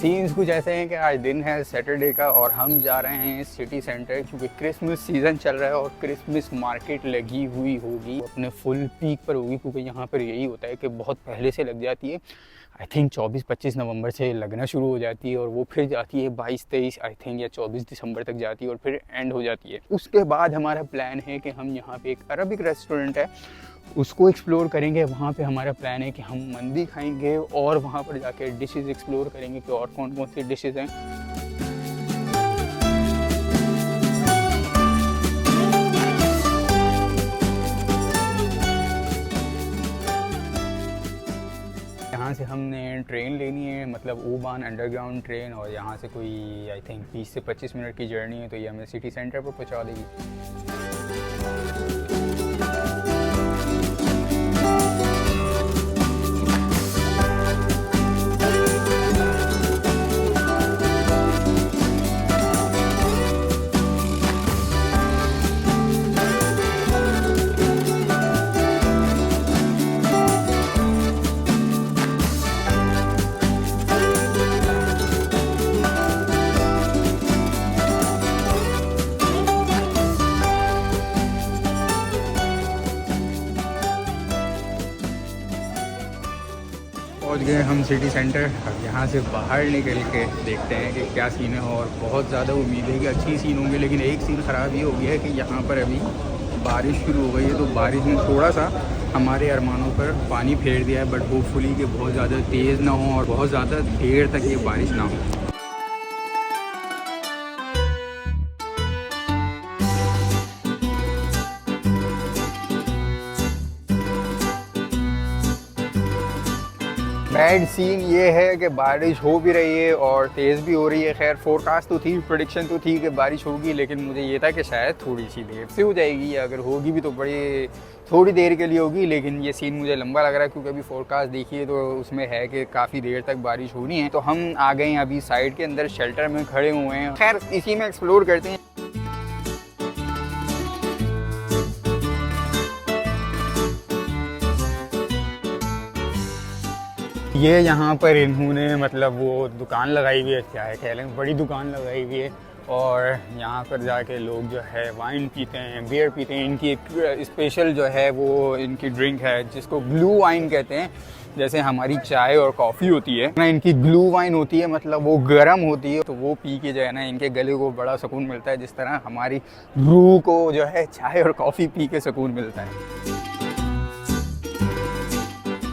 Scenes कुछ ऐसे हैं कि आज दिन है सैटरडे का और हम जा रहे हैं सिटी सेंटर क्योंकि क्रिसमस सीज़न चल रहा है और क्रिसमस मार्केट लगी हुई होगी, अपने फुल पीक पर होगी क्योंकि यहाँ पर यही होता है कि बहुत पहले से लग जाती है। आई थिंक 24-25 नवंबर से लगना शुरू हो जाती है और वो फिर जाती है 22-23 आई थिंक या 24 दिसंबर तक जाती है और फिर एंड हो जाती है। उसके बाद हमारा प्लान है कि हम यहाँ पे एक अरबिक रेस्टोरेंट है उसको एक्सप्लोर करेंगे। वहाँ पे हमारा प्लान है कि हम मंदी खाएंगे और वहाँ पर जाके डिशेस एक्सप्लोर करेंगे कि और कौन कौन सी डिशेस हैं। यहाँ से हमने ट्रेन लेनी है, मतलब U-Bahn अंडरग्राउंड ट्रेन, और यहाँ से कोई आई थिंक 20 से 25 मिनट की जर्नी है, तो ये हमें सिटी सेंटर पर पहुँचा देगी। पहुंच गए हम सिटी सेंटर। अब यहाँ से बाहर निकल के देखते हैं कि क्या सीन है, और बहुत ज़्यादा उम्मीद है कि अच्छी सीन होंगे, लेकिन एक सीन ख़राब ये हो गया है कि यहाँ पर अभी बारिश शुरू हो गई है, तो बारिश ने थोड़ा सा हमारे अरमानों पर पानी फेर दिया है। बट होपफुली कि बहुत ज़्यादा तेज़ ना हो और बहुत ज़्यादा देर तक ये बारिश ना हो। बैड सीन ये है कि बारिश हो भी रही है और तेज़ भी हो रही है। खैर फोरकास्ट तो थी, प्रेडिक्शन तो थी कि बारिश होगी, लेकिन मुझे ये था कि शायद थोड़ी सी देर से हो जाएगी, अगर होगी भी तो बड़ी थोड़ी देर के लिए होगी। लेकिन ये सीन मुझे लंबा लग रहा है क्योंकि अभी फोरकास्ट देखिए तो उसमें है कि काफ़ी देर तक बारिश होनी है। तो हम आ गए हैं अभी साइड के अंदर, शेल्टर में खड़े हुए हैं। खैर इसी में एक्सप्लोर करते हैं। ये यहाँ पर इन्होंने मतलब वो दुकान लगाई हुई है, क्या है कह लें, बड़ी दुकान लगाई हुई है, और यहाँ पर जाके लोग जो है वाइन पीते हैं, बियर पीते हैं। इनकी एक स्पेशल जो है वो इनकी ड्रिंक है जिसको ग्लू वाइन कहते हैं। जैसे हमारी चाय और कॉफ़ी होती है ना, इनकी ग्लू वाइन होती है, मतलब वो गर्म होती है, तो वो पी के जो है ना इनके गले को बड़ा सुकून मिलता है, जिस तरह हमारी रूह को जो है चाय और कॉफ़ी पी के सुकून मिलता है।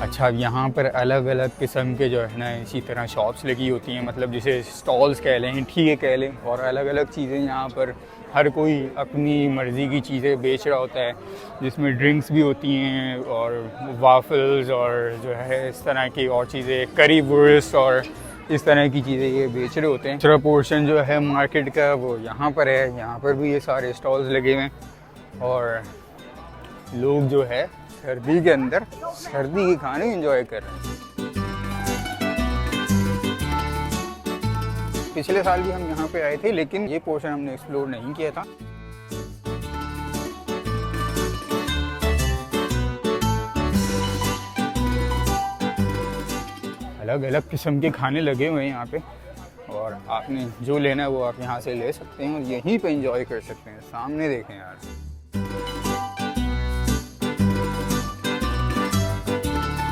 अच्छा, यहाँ पर अलग अलग किस्म के जो है ना इसी तरह शॉप्स लगी होती हैं, मतलब जिसे स्टॉल्स कह लें, ठिए कह लें, और अलग अलग चीज़ें यहाँ पर हर कोई अपनी मर्ज़ी की चीज़ें बेच रहा होता है, जिसमें ड्रिंक्स भी होती हैं और वाफल्स और जो है इस तरह की और चीज़ें, करी वुर्स्ट और इस तरह की चीज़ें ये बेच रहे होते हैं। दूसरा पोर्शन जो है मार्केट का वो यहाँ पर है, यहाँ पर भी ये सारे स्टॉल्स लगे हुए हैं और लोग जो है सर्दी के अंदर सर्दी के खाने एंजॉय कर रहे हैं। पिछले साल भी हम यहाँ पे आए थे, लेकिन ये पोर्शन हमने एक्सप्लोर नहीं किया था। अलग अलग किस्म के खाने लगे हुए हैं यहाँ पे, और आपने जो लेना है वो आप यहाँ से ले सकते हैं और यहीं पे एंजॉय कर सकते हैं। सामने देखें यार,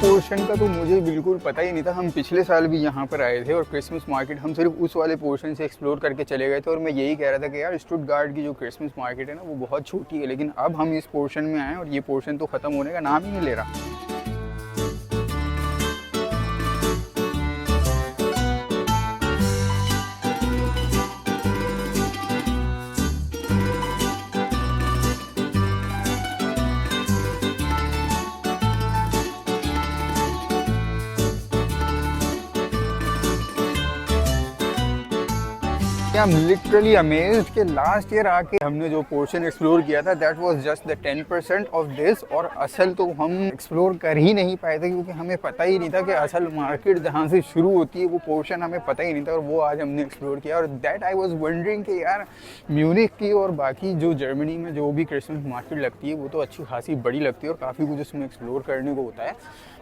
पोर्शन का तो मुझे बिल्कुल पता ही नहीं था। हम पिछले साल भी यहाँ पर आए थे और क्रिसमस मार्केट हम सिर्फ उस वाले पोर्शन से एक्सप्लोर करके चले गए थे, और मैं यही कह रहा था कि यार स्टुटगार्ट की जो क्रिसमस मार्केट है ना वो बहुत छोटी है, लेकिन अब हम इस पोर्शन में आए और ये पोर्शन तो ख़त्म होने का नाम ही नहीं ले रहा। I'm literally amazed कि लास्ट ईयर आके हमने जो पोर्शन एक्सप्लोर किया था that was just the 10% of this, और असल तो हम एक्सप्लोर कर ही नहीं पाए थे क्योंकि हमें पता ही नहीं था कि असल मार्केट जहाँ से शुरू होती है वो पोर्शन हमें पता ही नहीं था, और वो आज हमने एक्सप्लोर किया। और दैट आई वाज वंडरिंग कि यार म्यूनिख की और बाकी जो जर्मनी में जो भी क्रिसमस मार्केट लगती है वो तो अच्छी खासी बड़ी लगती है और काफ़ी कुछ उसमें एक्सप्लोर करने को होता है,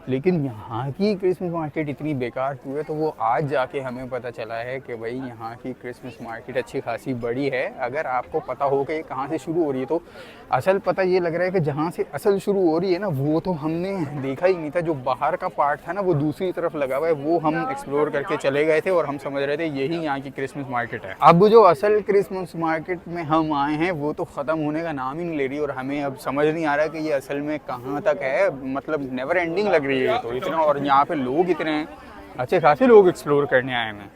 लेकिन यहाँ की क्रिसमस मार्केट इतनी बेकार क्यों है, तो वो आज जाके हमें पता चला है कि भाई यहाँ की क्रिसमस मार्केट अच्छी खासी बड़ी है। अगर आपको पता हो कि ये कहाँ से शुरू हो रही है, तो असल पता ये लग रहा है कि जहाँ से असल शुरू हो रही है ना, वो तो हमने देखा ही नहीं था। जो बाहर का पार्ट था ना, वो दूसरी तरफ लगा हुआ है, वो हम एक्सप्लोर करके चले गए थे और हम समझ रहे थे यही यहाँ की क्रिसमस मार्केट है। अब जो असल क्रिसमस मार्केट में हम आए हैं, वो तो ख़त्म होने का नाम ही नहीं ले रही और हमें अब समझ नहीं आ रहा कि ये असल में कहाँ तक है। मतलब नेवर एंडिंग लग रही है तो इतना, और यहाँ पे लोग इतने हैं, अच्छे खासे लोग एक्सप्लोर करने आए हैं।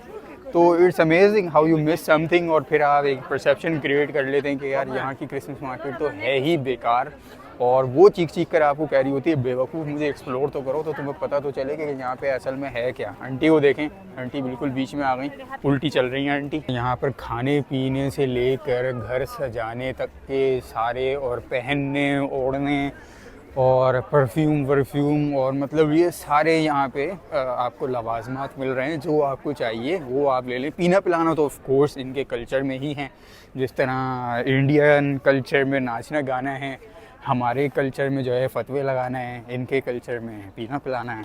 तो it's amazing how you miss something और फिर आप एक परसेप्शन क्रिएट कर लेते हैं कि यार यहाँ की क्रिसमस मार्केट तो है ही बेकार, और वो चीख चीख कर आपको कह रही होती है बेवकूफ़ मुझे एक्सप्लोर तो करो, तो तुम्हें पता तो चले कि यहाँ पे असल में है क्या। आंटी को देखें, आंटी बिल्कुल बीच में आ गई, उल्टी चल रही हैं आंटी। यहाँ पर खाने पीने से लेकर घर सजाने तक के सारे, और पहनने ओढ़ने और परफ्यूम और मतलब ये सारे यहाँ पे आपको लवाजमात मिल रहे हैं। जो आपको चाहिए वो आप ले लें। पीना पिलाना तो ऑफ कोर्स इनके कल्चर में ही है। जिस तरह इंडियन कल्चर में नाचना गाना है, हमारे कल्चर में जो है फतवे लगाना है, इनके कल्चर में पीना पिलाना है।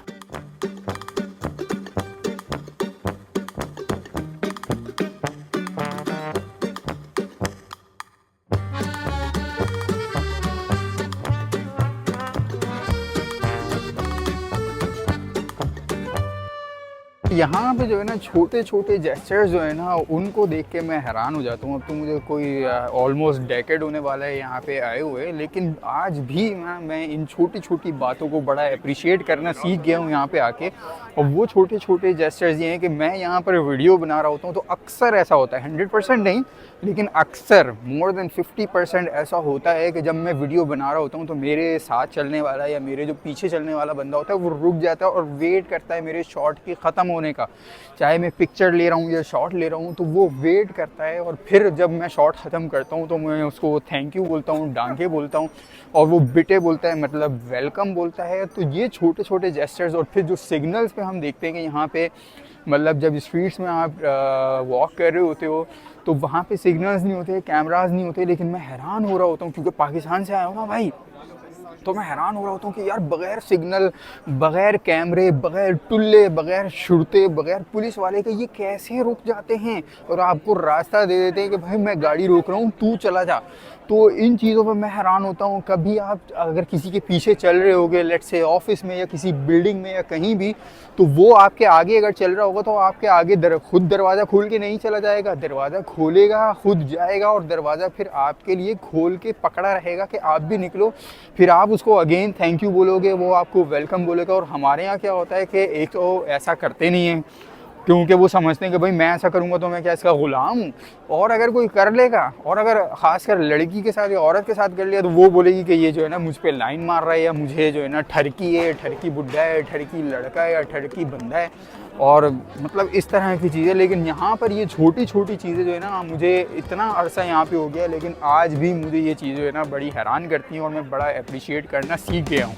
यहाँ पे जो है ना छोटे छोटे जेस्चर्स जो है ना, उनको देख के मैं हैरान हो जाता हूँ। अब तो मुझे कोई ऑलमोस्ट डेकेड होने वाला है यहाँ पे आए हुए, लेकिन आज भी मैं इन छोटी छोटी बातों को बड़ा अप्रिशिएट करना सीख गया हूँ यहाँ पे आके। और वो छोटे छोटे जेस्चर्स ये हैं कि मैं यहाँ पर वीडियो बना रहा होता हूँ तो अक्सर ऐसा होता है, 100% नहीं लेकिन अक्सर मोर देन 50% ऐसा होता है कि जब मैं वीडियो बना रहा होता हूँ तो मेरे साथ चलने वाला या मेरे जो पीछे चलने वाला बंदा होता है वो रुक जाता है और वेट करता है मेरे शॉट के ख़त्म होने का। चाहे मैं पिक्चर ले रहा हूँ या शॉट ले रहा हूँ तो वो वेट करता है, और फिर जब मैं शॉट ख़त्म करता हूँ तो मैं उसको थैंक यू बोलता हूँ, डांके बोलता हूँ, और वो बिटे बोलता है, मतलब वेलकम बोलता है। तो ये छोटे छोटे जेस्चर्स, और फिर जो सिग्नल्स पे हम देखते हैं कि यहाँ पे मतलब जब स्ट्रीट्स में आप वॉक कर रहे होते हो तो वहाँ पे सिग्नल्स नहीं होते, कैमरास नहीं होते, लेकिन मैं हैरान हो रहा होता हूँ क्योंकि पाकिस्तान से आया हूँ ना भाई, तो मैं हैरान हो रहा होता हूँ कि यार बग़ैर सिग्नल, बग़ैर कैमरे, बग़ैर टुल्ले, बग़ैर शुरते, बग़ैर पुलिस वाले के ये कैसे रुक जाते हैं और आपको रास्ता दे देते हैं कि भाई मैं गाड़ी रोक रहा हूँ तू चला जा। तो इन चीज़ों पर मैं हैरान होता हूँ। कभी आप अगर किसी के पीछे चल रहे होगे, लेट्स से ऑफिस में या किसी बिल्डिंग में या कहीं भी, तो वो आपके आगे अगर चल रहा होगा तो आपके आगे खुद दरवाज़ा खोल के नहीं चला जाएगा, दरवाज़ा खोलेगा, खुद जाएगा और दरवाज़ा फिर आपके लिए खोल के पकड़ा रहेगा कि आप भी निकलो। फिर आप उसको अगेन थैंक यू बोलोगे, वो आपको वेलकम बोलेगा। और हमारे यहाँ क्या होता है कि एक तो ऐसा करते नहीं हैं क्योंकि वो समझते हैं कि भाई मैं ऐसा करूँगा तो मैं क्या इसका ग़ुलाम हूँ, और अगर कोई कर लेगा, और अगर ख़ासकर लड़की के साथ या औरत के साथ कर लिया तो वो बोलेगी कि ये जो है ना मुझ पे लाइन मार रहा है, या मुझे जो है ना ठरकी है, ठरकी बुड्ढा है, ठरकी लड़का है या ठरकी बंदा है, और मतलब इस तरह की चीज़ें। लेकिन यहाँ पर ये छोटी छोटी चीज़ें जो है ना, मुझे इतना अरसा यहाँ पे हो गया लेकिन आज भी मुझे ये चीज़ें जो है ना बड़ी हैरान करती हैं और मैं बड़ा अप्रिशिएट करना सीख गया हूँ।